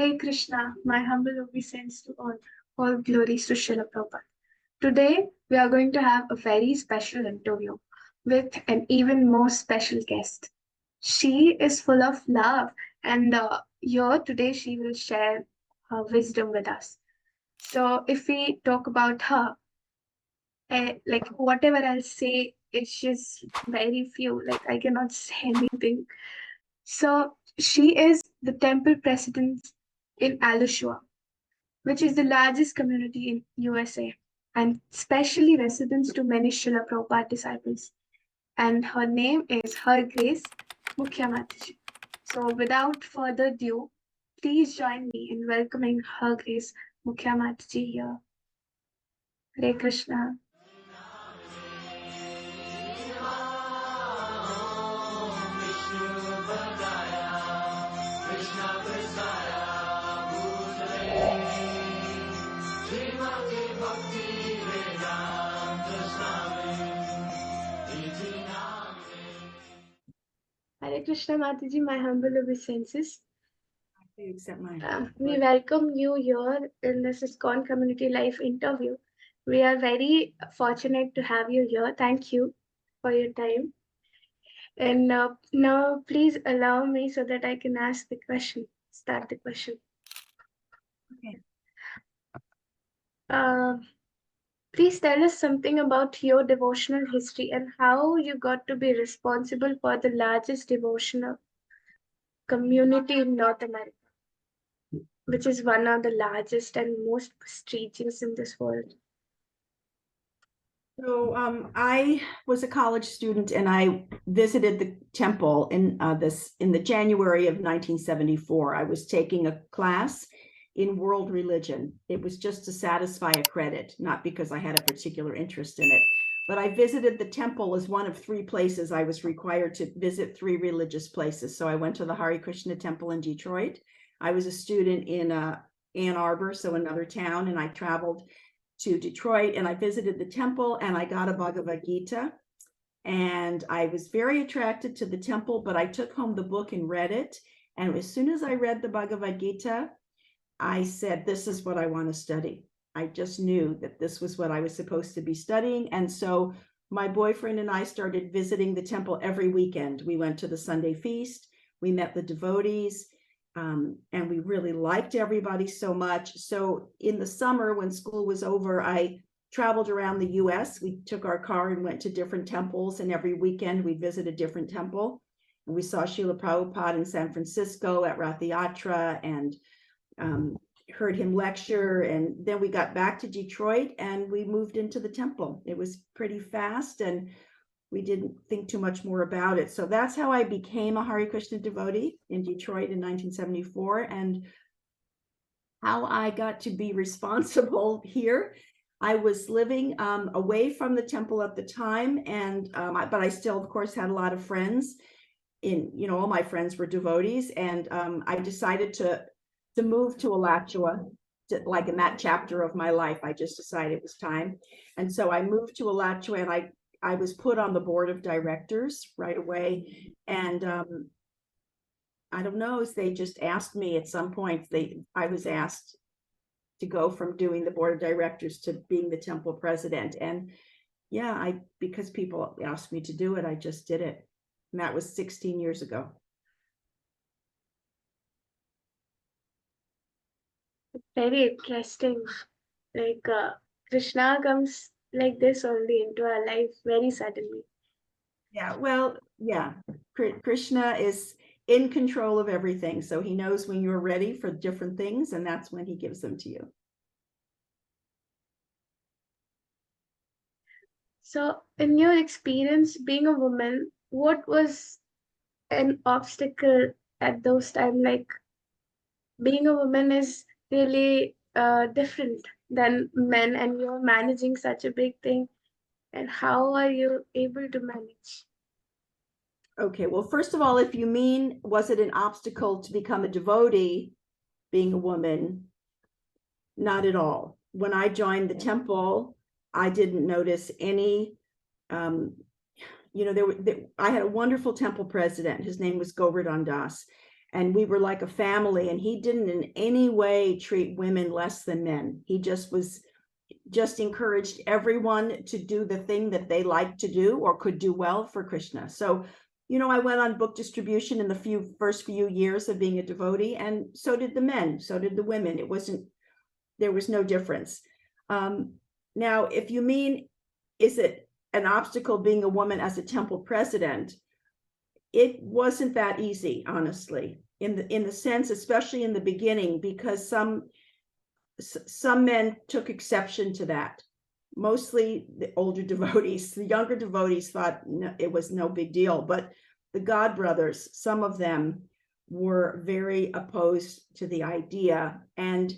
Hare Krishna, my humble obeisance to all glories to Srila Prabhupada. Today, we are going to have a very special interview with an even more special guest. She is full of love, and here today she will share her wisdom with us. So, if we talk about her, like whatever I'll say, it's just very few, like I cannot say anything. So, she is the temple president in Alashua, which is the largest community in USA, and specially residents to many Srila Prabhupada disciples. And her name is Her Grace Mukhya Mataji. So without further ado, please join me in welcoming Her Grace Mukhya Mataji here. Hare Krishna. Hare Krishna Mataji, my humble obeisances. You accept mine. We welcome you here in this ISKCON Community Life interview. We are very fortunate to have you here. Thank you for your time. And now, please allow me so that I can ask the question. Start the question. Okay. Please tell us something about your devotional history and how you got to be responsible for the largest devotional community in North America, which is one of the largest and most prestigious in this world. So I was a college student and I visited the temple in the January of 1974. I was taking a class in world religion. It was just to satisfy a credit, not because I had a particular interest in it. But I visited the temple as one of three places. I was required to visit three religious places. So I went to the Hare Krishna Temple in Detroit. I was a student in Ann Arbor, so another town, and I traveled to Detroit and I visited the temple and I got a Bhagavad Gita. And I was very attracted to the temple, but I took home the book and read it. And as soon as I read the Bhagavad Gita, I said, this is what I want to study. I just knew that this was what I was supposed to be studying. And so my boyfriend and I started visiting the temple every weekend. We went to the Sunday feast, we met the devotees, and we really liked everybody so much. So in the summer, when school was over, I traveled around the US. We took our car and went to different temples, and every weekend we visited a different temple. And we saw Srila Prabhupada in San Francisco at Rath Yatra and heard him lecture. And then we got back to Detroit and we moved into the temple. It was pretty fast and we didn't think too much more about it. So that's how I became a Hare Krishna devotee in Detroit in 1974, and how I got to be responsible here. I was living away from the temple at the time, and but I still, of course, had a lot of friends. All my friends were devotees, and I decided to move to Alachua. Like in that chapter of my life, I just decided it was time, and so I moved to Alachua, and I was put on the board of directors right away. And I don't know, they just asked me at some point, I was asked to go from doing the board of directors to being the temple president. And yeah, because people asked me to do it, I just did it. And that was 16 years ago. Very interesting. Like Krishna comes like this only into our life very suddenly. Yeah, well, yeah. Krishna is in control of everything. So he knows when you're ready for different things, and that's when he gives them to you. So in your experience being a woman, what was an obstacle at those times? Like being a woman is really different than men, and you're managing such a big thing. And how are you able to manage? Okay, well, first of all, if you mean, was it an obstacle to become a devotee, being a woman? Not at all. When I joined the temple, I didn't notice any, I had a wonderful temple president. His name was Govardhan Das. and we were like a family, and he didn't in any way treat women less than men. He just encouraged everyone to do the thing that they liked to do or could do well for Krishna. So, I went on book distribution in the first few years of being a devotee, and so did the men, so did the women. There was no difference. Now, if you mean, is it an obstacle being a woman as a temple president? It wasn't that easy, honestly, in the sense, especially in the beginning, because some men took exception to that. Mostly the older devotees. The younger devotees thought it was no big deal, but the God brothers, some of them were very opposed to the idea, and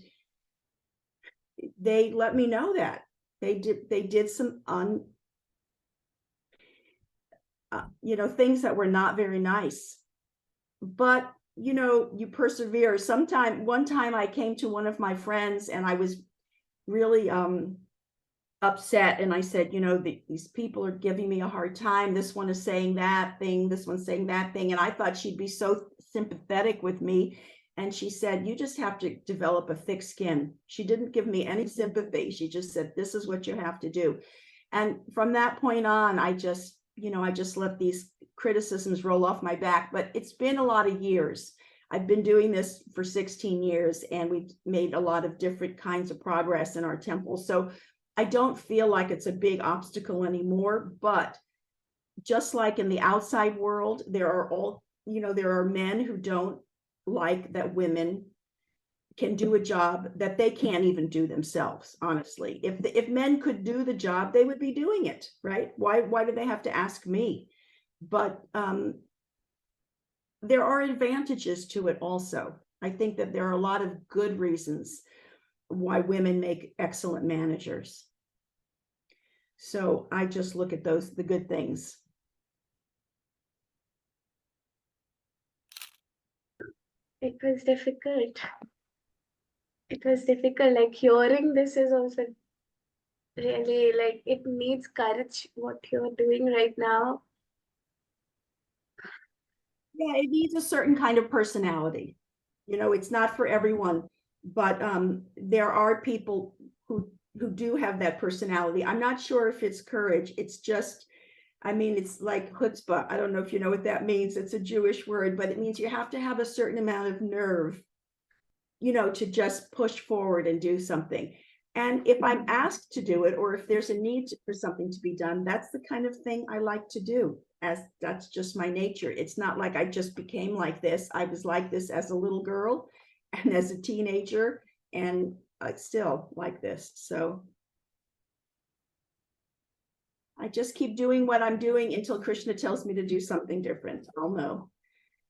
they let me know that they did some things that were not very nice, but you persevere. One time I came to one of my friends and I was really upset, and I said, these people are giving me a hard time. This one is saying that thing, this one's saying that thing, and I thought she'd be so sympathetic with me. And she said, you just have to develop a thick skin. She didn't give me any sympathy. She just said, this is what you have to do. And from that point on, I just let these criticisms roll off my back. But it's been a lot of years. I've been doing this for 16 years, and we've made a lot of different kinds of progress in our temple. So I don't feel like it's a big obstacle anymore. But just like in the outside world, there are men who don't like that women can do a job that they can't even do themselves. Honestly, if men could do the job, they would be doing it, right? Why do they have to ask me? But there are advantages to it also. I think that there are a lot of good reasons why women make excellent managers. So I just look at the good things. It was difficult. Like hearing this is also really, like, it needs courage what you're doing right now. Yeah, it needs a certain kind of personality. It's not for everyone, but there are people who do have that personality. I'm not sure if it's courage. It's just, it's like chutzpah. I don't know if you know what that means. It's a Jewish word, but it means you have to have a certain amount of nerve, to just push forward and do something. And if I'm asked to do it, or if there's a need for something to be done, that's the kind of thing I like to do, as that's just my nature. It's not like I just became like this. I was like this as a little girl and as a teenager, and I still like this. So I just keep doing what I'm doing until Krishna tells me to do something different. I'll know.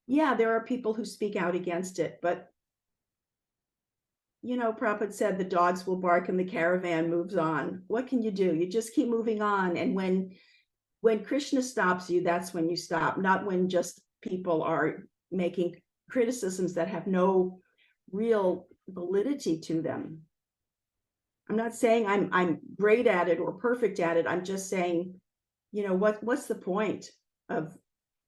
Yeah, there are people who speak out against it, but Prabhupada said the dogs will bark and the caravan moves on. What can you do? You just keep moving on. And when Krishna stops you, that's when you stop, not when just people are making criticisms that have no real validity to them. I'm not saying I'm great at it or perfect at it. I'm just saying, what's the point of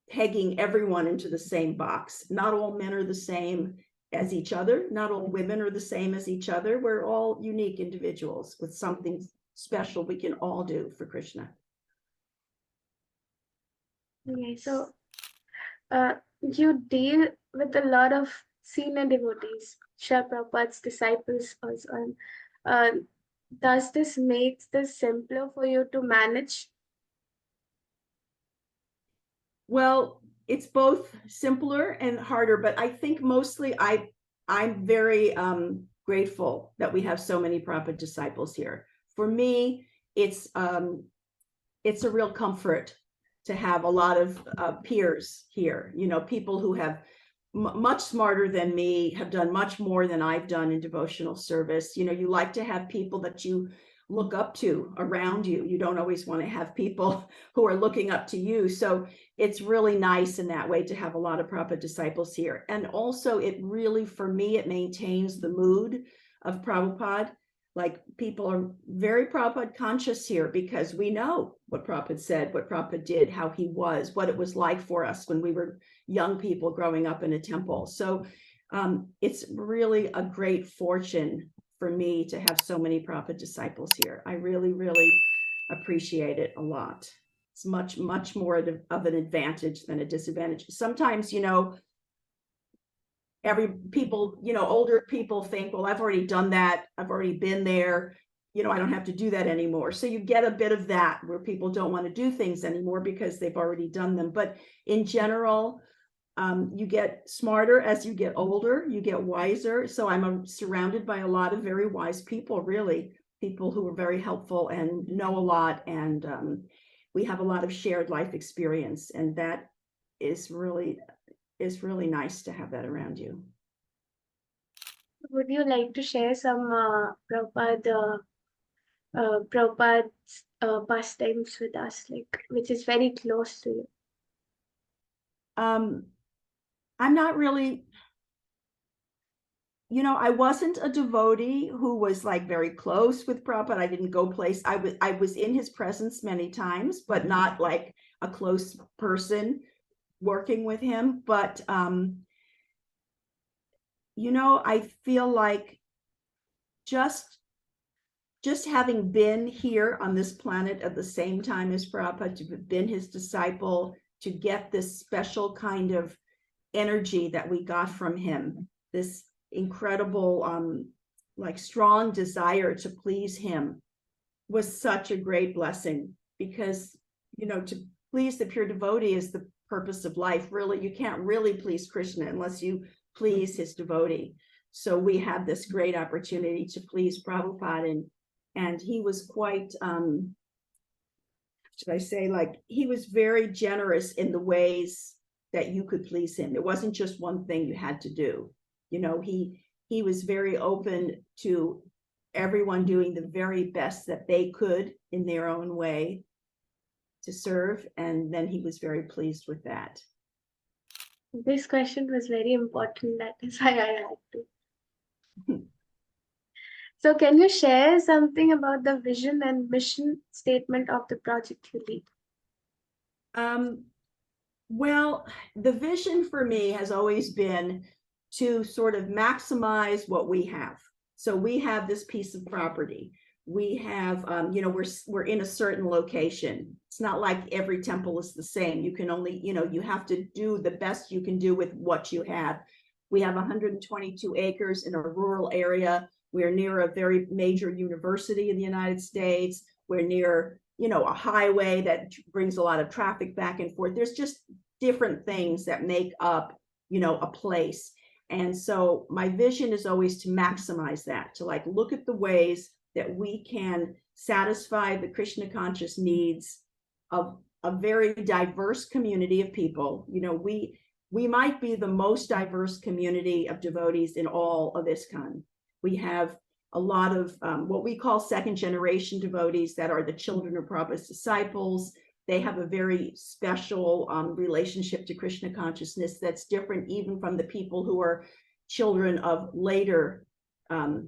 pegging everyone into the same box? Not all men are the same as each other. Not all women are the same as each other. We're all unique individuals with something special we can all do for Krishna. Okay, so you deal with a lot of senior devotees, Srila Prabhupada's disciples also. Does this make this simpler for you to manage? Well, it's both simpler and harder, but I think mostly I'm very grateful that we have so many Prabhupada disciples here. For me, it's a real comfort to have a lot of peers here, people who have much smarter than me, have done much more than I've done in devotional service. You like to have people that you look up to around you. You don't always want to have people who are looking up to you. So it's really nice in that way to have a lot of Prabhupada disciples here. And also it really, for me, it maintains the mood of Prabhupada. Like, people are very Prabhupada conscious here because we know what Prabhupada said, what Prabhupada did, how he was, what it was like for us when we were young people growing up in a temple. So it's really a great fortune for me to have so many Prabhupada disciples here. I really, really appreciate it a lot. It's much, much more of an advantage than a disadvantage. Sometimes, older people think, well, I've already done that. I've already been there. I don't have to do that anymore. So you get a bit of that where people don't want to do things anymore because they've already done them. But in general, you get smarter as you get older, you get wiser. So I'm surrounded by a lot of very wise people, really, people who are very helpful and know a lot. And we have a lot of shared life experience. And that is really nice to have that around you. Would you like to share some Prabhupada's pastimes with us, like which is very close to you? I'm not really, I wasn't a devotee who was like very close with Prabhupada. I didn't go place. I was in his presence many times, but not like a close person working with him. But I feel like just having been here on this planet at the same time as Prabhupada, to have been his disciple, to get this special kind of energy that we got from him, this incredible, like strong desire to please him, was such a great blessing. Because, to please the pure devotee is the purpose of life. Really, you can't really please Krishna unless you please his devotee. So we have this great opportunity to please Prabhupada, and he was quite, should I say, like, he was very generous in the ways that you could please him. It wasn't just one thing you had to do. He was very open to everyone doing the very best that they could in their own way to serve, and then he was very pleased with that. This question was very important. That is why I had to. So can you share something about the vision and mission statement of the project you lead? Well, the vision for me has always been to sort of maximize what we have. So we have this piece of property. We have, we're in a certain location. It's not like every temple is the same. You can only, you have to do the best you can do with what you have. We have 122 acres in a rural area. We're near a very major university in the United States. We're near, a highway that brings a lot of traffic back and forth. There's just different things that make up, a place. And so my vision is always to maximize that, to like look at the ways that we can satisfy the Krishna conscious needs of a very diverse community of people. We might be the most diverse community of devotees in all of ISKCON. We have a lot of what we call second generation devotees that are the children of Prabhupada's disciples. They have a very special relationship to Krishna consciousness that's different even from the people who are children of later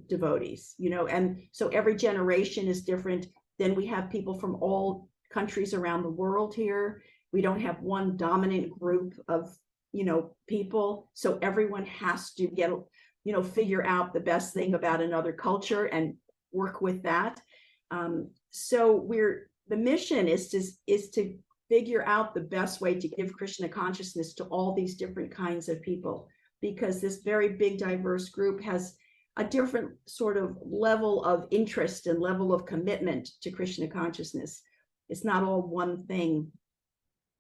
devotees, and so every generation is different. Then we have people from all countries around the world here. We don't have one dominant group of, people. So everyone has to get, figure out the best thing about another culture and work with that. So the mission is to figure out the best way to give Krishna consciousness to all these different kinds of people, because this very big diverse group has a different sort of level of interest and level of commitment to Krishna consciousness. It's not all one thing.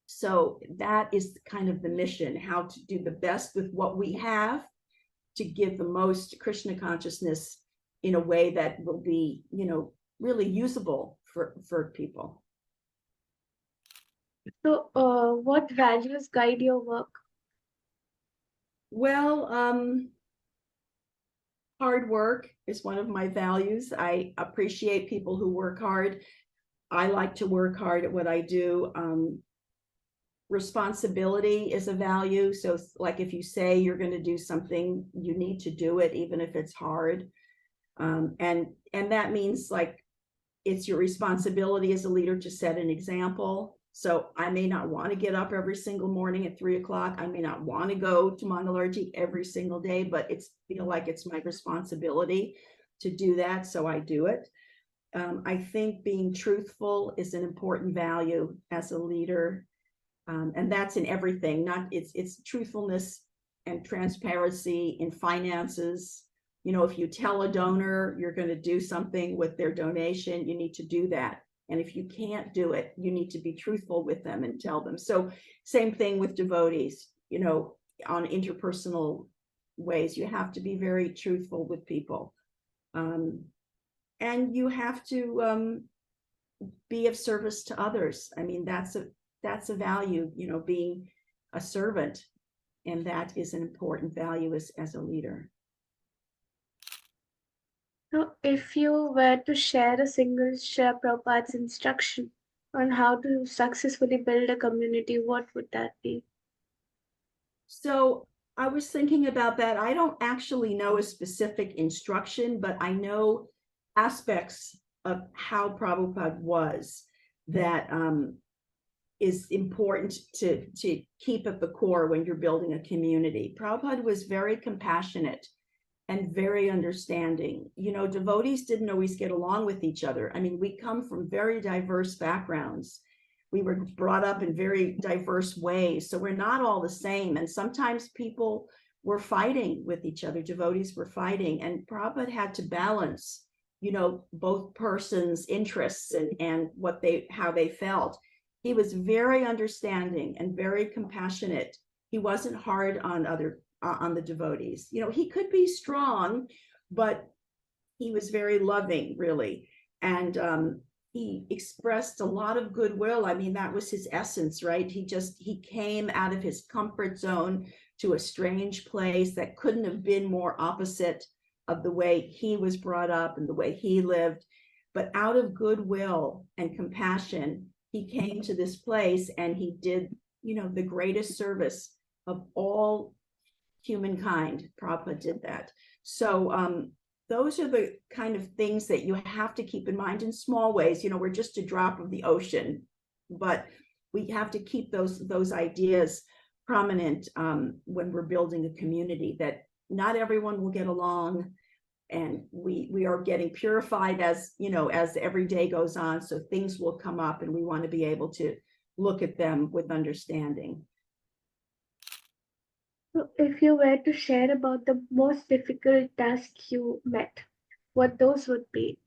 So that is kind of the mission, how to do the best with what we have to give the most Krishna consciousness in a way that will be, really usable for people. So what values guide your work? Well, hard work is one of my values. I appreciate people who work hard. I like to work hard at what I do. Responsibility is a value. So like if you say you're going to do something, you need to do it, even if it's hard. And that means like it's your responsibility as a leader to set an example. So I may not want to get up every single morning at 3 o'clock. I may not want to go to Mangalarti every single day, but it's feel like it's my responsibility to do that. So I do it. I think being truthful is an important value as a leader. And that's in everything, not it's truthfulness and transparency in finances. You know, if you tell a donor you're going to do something with their donation, you need to do that. And if you can't do it, you need to be truthful with them and tell them. So same thing with devotees, you know, on interpersonal ways, you have to be very truthful with people. And you have to be of service to others. I mean, that's a value, you know, being a servant. And that is an important value as a leader. So, if you were to share a single Srila Prabhupada's instruction on how to successfully build a community, what would that be? So I was thinking about that. I don't actually know a specific instruction, but I know aspects of how Prabhupada was that is important to keep at the core when you're building a community. Prabhupada was very compassionate and very understanding. You know, devotees didn't always get along with each other. I mean, we come from very diverse backgrounds. We were brought up in very diverse ways. So we're not all the same. And sometimes people were fighting with each other. Devotees were fighting. And Prabhupada had to balance, you know, both persons' interests and how they felt. He was very understanding and very compassionate. He wasn't hard on the devotees. You know, he could be strong, but he was very loving, really. And he expressed a lot of goodwill. I mean, that was his essence, right? He came out of his comfort zone to a strange place that couldn't have been more opposite of the way he was brought up and the way he lived. But out of goodwill and compassion, he came to this place and he did, you know, the greatest service of all humankind. Prabhupada did that. So those are the kind of things that you have to keep in mind in small ways. You know, we're just a drop of the ocean, but we have to keep those ideas prominent when we're building a community, that not everyone will get along, and we are getting purified as, you know, as every day goes on. So things will come up and we want to be able to look at them with understanding. So, if you were to share about the most difficult task you met, what those would be?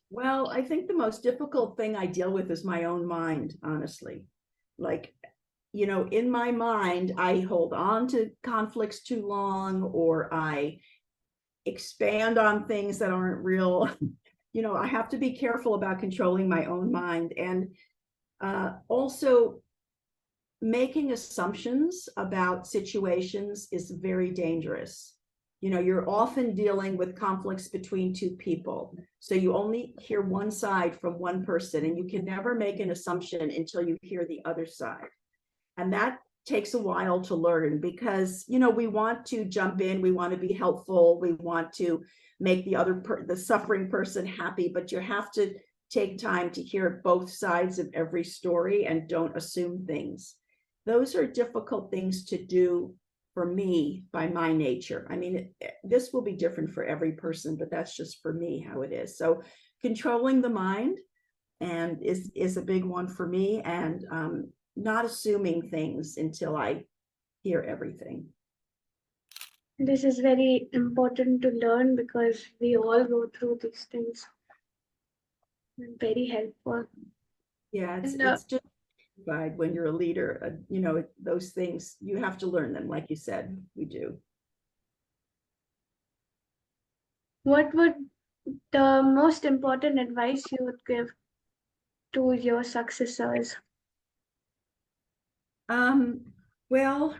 Well, I think the most difficult thing I deal with is my own mind, honestly. Like, you know, in my mind, I hold on to conflicts too long, or I expand on things that aren't real. You know, I have to be careful about controlling my own mind, and also making assumptions about situations is very dangerous. You know, you're often dealing with conflicts between two people, so you only hear one side from one person, and you can never make an assumption until you hear the other side. And that takes a while to learn, because, you know, we want to jump in, we want to be helpful, we want to make the suffering person happy, but you have to take time to hear both sides of every story and don't assume things. Those are difficult things to do for me by my nature. I mean, this will be different for every person, but that's just for me how it is. So controlling the mind and is a big one for me, and not assuming things until I hear everything. This is very important to learn because we all go through these things. Very helpful. Yeah, it's just when you're a leader, you know, those things, you have to learn them. Like you said, we do. What would the most important advice you would give to your successors? Well,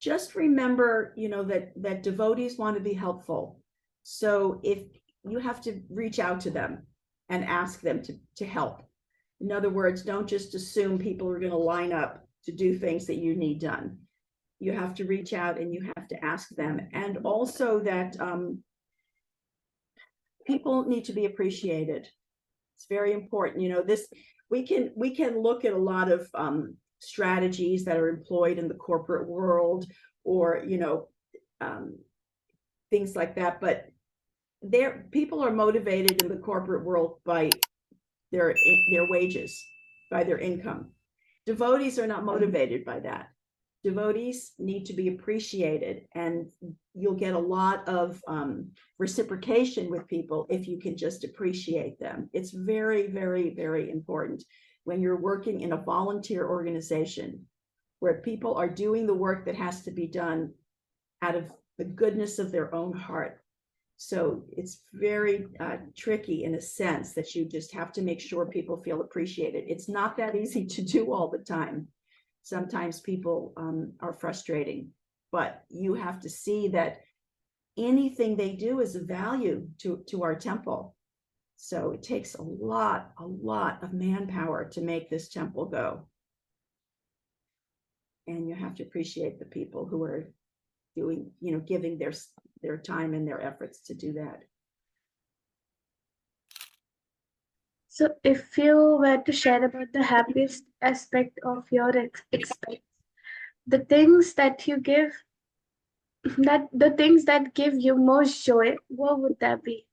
just remember, you know, that devotees want to be helpful. So if you have to reach out to them and ask them to help. In other words, don't just assume people are going to line up to do things that you need done. You have to reach out and you have to ask them. And also that people need to be appreciated. It's very important. We can look at a lot of strategies that are employed in the corporate world, or things like that, but people are motivated in the corporate world by their wages, by their income. Devotees are not motivated by that. Devotees need to be appreciated, and you'll get a lot of reciprocation with people if you can just appreciate them. It's very, very, very important when you're working in a volunteer organization where people are doing the work that has to be done out of the goodness of their own heart. So it's very tricky in a sense that you just have to make sure people feel appreciated. It's not that easy to do all the time. Sometimes people are frustrating, but you have to see that anything they do is of value to our temple. So it takes a lot of manpower to make this temple go. And you have to appreciate the people who are doing, giving their time and their efforts to do that. So if you were to share about the happiest aspect of your experience, the things that you give, the things that give you most joy, what would that be?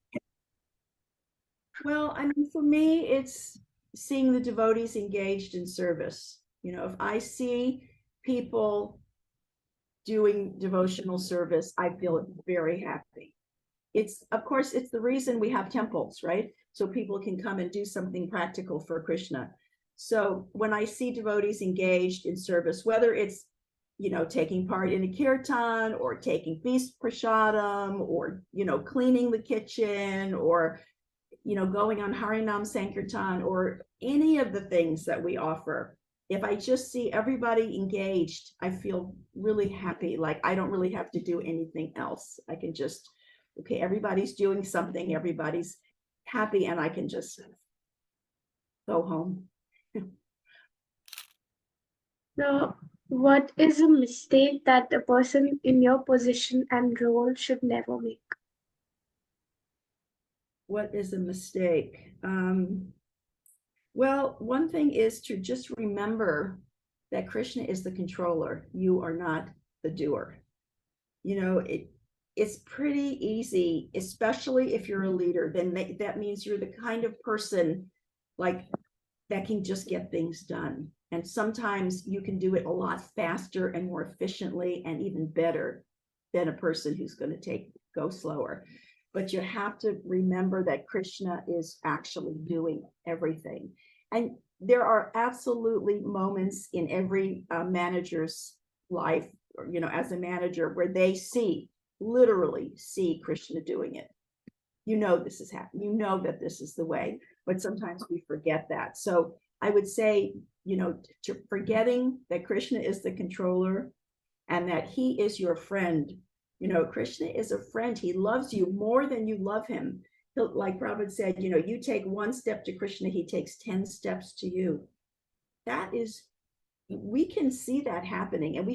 Well, I mean, for me, it's seeing the devotees engaged in service. If I see people doing devotional service, I feel very happy. Of course, it's the reason we have temples, right? So people can come and do something practical for Krishna. So when I see devotees engaged in service, whether it's, taking part in a kirtan, or taking feast prasadam, or, cleaning the kitchen, or, going on Harinam Sankirtan, or any of the things that we offer, if I just see everybody engaged, I feel really happy. Like I don't really have to do anything else. I can just, okay, everybody's doing something, everybody's happy, and I can just go home. So, what is a mistake that a person in your position and role should never make? What is a mistake? Well, one thing is to just remember that Krishna is the controller. You are not the doer. It's pretty easy, especially if you're a leader, then that means you're the kind of person like that can just get things done. And sometimes you can do it a lot faster and more efficiently and even better than a person who's going to go slower. But you have to remember that Krishna is actually doing everything. And there are absolutely moments in every manager's life, or, as a manager, where they literally see Krishna doing it. This is happening. That this is the way, but sometimes we forget that. So I would say, forgetting that Krishna is the controller and that he is your friend. Krishna is a friend. He loves you more than you love him. Like Prabhupada said, you take one step to Krishna, he takes 10 steps to you. We can see that happening, and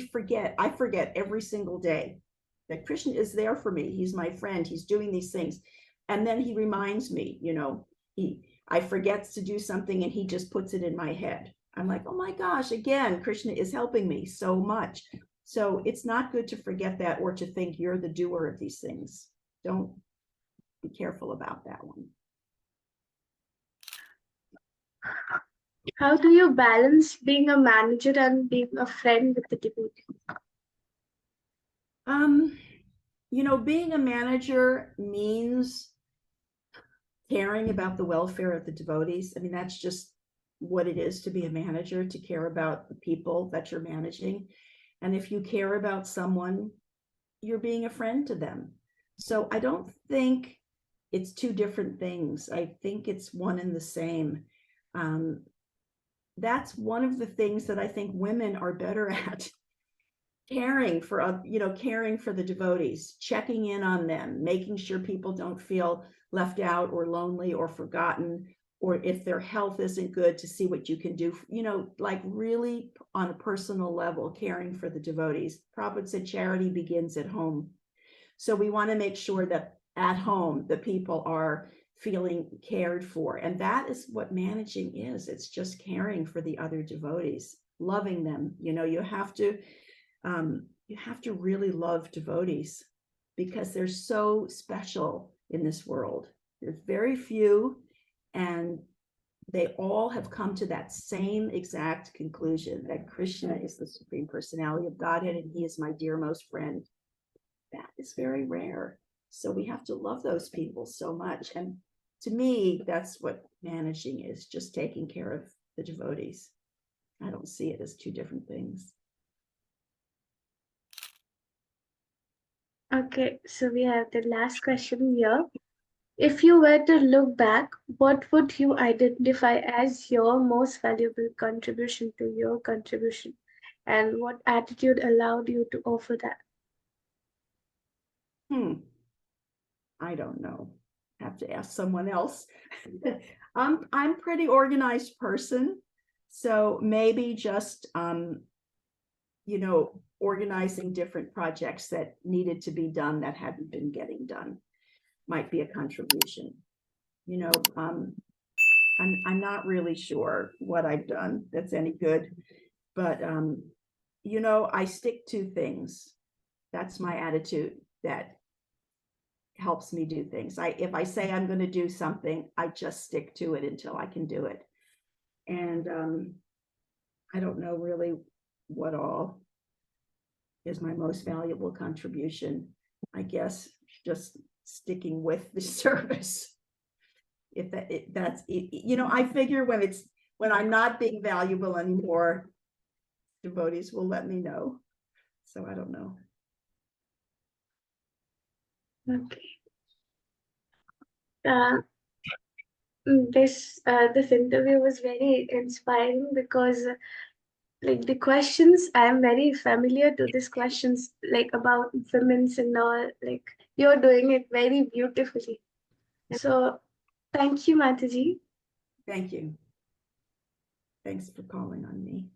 I forget every single day that Krishna is there for me. He's my friend. He's doing these things. And then he reminds me, I forget to do something and he just puts it in my head. I'm like, oh my gosh, again, Krishna is helping me so much. So it's not good to forget that, or to think you're the doer of these things. Don't be careful about that one. How do you balance being a manager and being a friend with the devotee? Being a manager means caring about the welfare of the devotees. I mean, that's just what it is to be a manager, to care about the people that you're managing. And if you care about someone, you're being a friend to them. So I don't think it's two different things. I think it's one and the same. That's one of the things that I think women are better at. Caring for the devotees, checking in on them, making sure people don't feel left out or lonely or forgotten, or if their health isn't good, to see what you can do, like really on a personal level, caring for the devotees. Prabhupada said charity begins at home. So we want to make sure that at home, the people are feeling cared for. And that is what managing is. It's just caring for the other devotees, loving them. You know, you have to really love devotees because they're so special in this world. There's very few, and they all have come to that same exact conclusion that Krishna is the Supreme Personality of Godhead and he is my dearmost friend. That is very rare. So we have to love those people so much. And to me, that's what managing is, just taking care of the devotees. I don't see it as two different things. Okay, so we have the last question here. If you were to look back, what would you identify as your most valuable contribution to your contribution? And what attitude allowed you to offer that? I don't know. Have to ask someone else. I'm a pretty organized person. So maybe just you know, organizing different projects that needed to be done that hadn't been getting done might be a contribution. You know, I'm not really sure what I've done that's any good, but you know, I stick to things. That's my attitude that helps me do things. If I say I'm going to do something, I just stick to it until I can do it. And I don't know really what all is my most valuable contribution. I guess just sticking with the service. If that's you know, I figure when I'm not being valuable anymore, devotees will let me know. So I don't know. Okay. This interview was very inspiring because like the questions, I'm very familiar to these questions like about women's and all, like you're doing it very beautifully. So thank you, Mataji. Thank you. Thanks for calling on me.